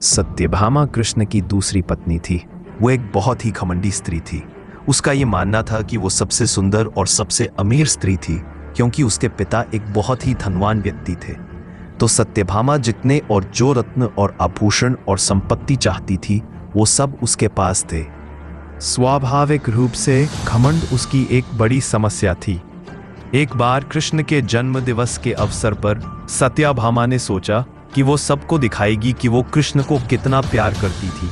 सत्यभामा कृष्ण की दूसरी पत्नी थी। वो एक बहुत ही घमंडी स्त्री थी। उसका ये मानना था कि वो सबसे सुंदर और सबसे अमीर स्त्री थी, क्योंकि उसके पिता एक बहुत ही धनवान व्यक्ति थे। तो सत्यभामा जितने और जो रत्न और आभूषण और संपत्ति चाहती थी, वो सब उसके पास थे। स्वाभाविक रूप से घमंड उसकी एक बड़ी समस्या थी। एक बार कृष्ण के जन्म दिवस के अवसर पर सत्यभामा ने सोचा कि वो सबको दिखाएगी कि वो कृष्ण को कितना प्यार करती थी।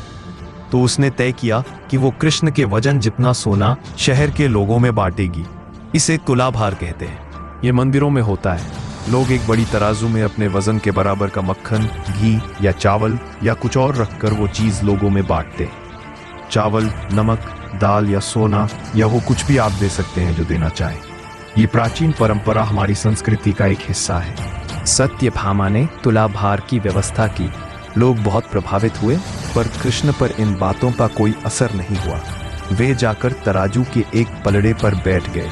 तो उसने तय किया कि वो कृष्ण के वजन जितना सोना शहर के लोगों में बांटेगी। इसे तुलाभार कहते हैं। ये मंदिरों में होता है। लोग एक बड़ी तराजू में अपने वजन के बराबर का मक्खन, घी या चावल या कुछ और रखकर वो चीज लोगों में बांटते हैं। चावल, नमक, दाल या सोना या वो कुछ भी आप दे सकते हैं जो देना चाहे। ये प्राचीन परंपरा हमारी संस्कृति का एक हिस्सा है। सत्यभामा ने तुलाभार की व्यवस्था की। लोग बहुत प्रभावित हुए, पर कृष्ण पर इन बातों का कोई असर नहीं हुआ। वे जाकर तराजू के एक पलड़े पर बैठ गए।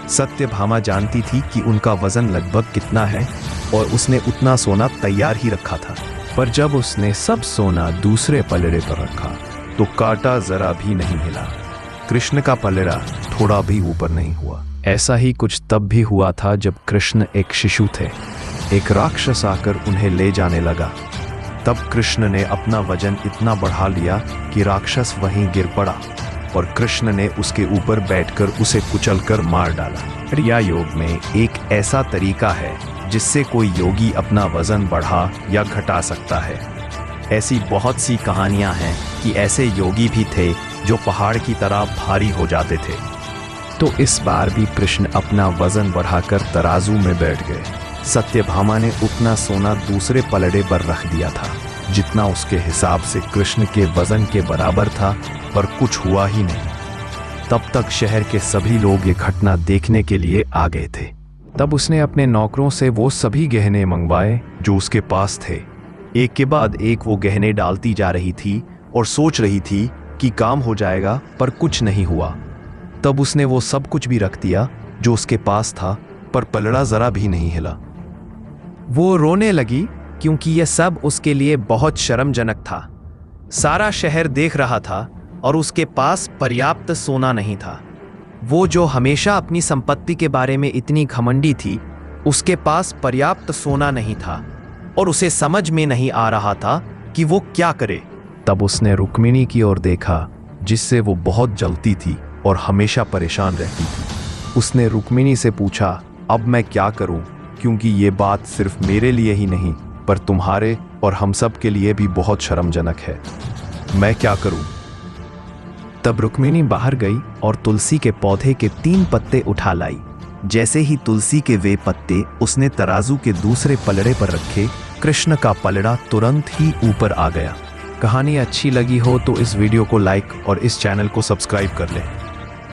सत्यभामा जानती थी कि उनका वजन लगभग कितना है और उसने उतना सोना तैयार ही रखा था। पर जब उसने सब सोना दूसरे पलड़े पर रखा तो कांटा जरा भी नहीं हिला। कृष्ण का पलड़ा थोड़ा भी ऊपर नहीं हुआ। ऐसा ही कुछ तब भी हुआ था जब कृष्ण एक शिशु थे। एक राक्षस आकर उन्हें ले जाने लगा। तब कृष्ण ने अपना वजन इतना बढ़ा लिया कि राक्षस वहीं गिर पड़ा और कृष्ण ने उसके ऊपर बैठकर उसे कुचलकर मार डाला। क्रिया योग में एक ऐसा तरीका है जिससे कोई योगी अपना वजन बढ़ा या घटा सकता है। ऐसी बहुत सी कहानियां हैं कि ऐसे योगी भी थे जो पहाड़ की तरह भारी हो जाते थे। तो इस बार भी कृष्ण अपना वजन बढ़ाकर तराजू में बैठ गए। सत्यभामा ने उतना सोना दूसरे पलड़े पर रख दिया था जितना उसके हिसाब से कृष्ण के वजन के बराबर था, पर कुछ हुआ ही नहीं। तब तक शहर के सभी लोग ये घटना देखने के लिए आ गए थे। तब उसने अपने नौकरों से वो सभी गहने मंगवाए जो उसके पास थे। एक के बाद एक वो गहने डालती जा रही थी और सोच रही थी कि काम हो जाएगा, पर कुछ नहीं हुआ। तब उसने वो सब कुछ भी रख दिया जो उसके पास था, पर पलड़ा जरा भी नहीं हिला। वो रोने लगी क्योंकि यह सब उसके लिए बहुत शर्मजनक था। सारा शहर देख रहा था और उसके पास पर्याप्त सोना नहीं था। वो जो हमेशा अपनी संपत्ति के बारे में इतनी घमंडी थी, उसके पास पर्याप्त सोना नहीं था और उसे समझ में नहीं आ रहा था कि वो क्या करे। तब उसने रुक्मिणी की ओर देखा, जिससे वो बहुत जलती थी और हमेशा परेशान रहती थी। उसने रुक्मिणी से पूछा, अब मैं क्या करूं, क्योंकि ये बात सिर्फ मेरे लिए ही नहीं पर तुम्हारे और हम सब के लिए भी बहुत शर्मजनक है। मैं क्या करूं? तब रुक्मिणी बाहर गई और तुलसी के पौधे के 3 पत्ते उठा लाई। जैसे ही तुलसी के वे पत्ते उसने तराजू के दूसरे पलड़े पर रखे, कृष्ण का पलड़ा तुरंत ही ऊपर आ गया। कहानी अच्छी लगी हो तो इस वीडियो को लाइक और इस चैनल को सब्सक्राइब कर लें।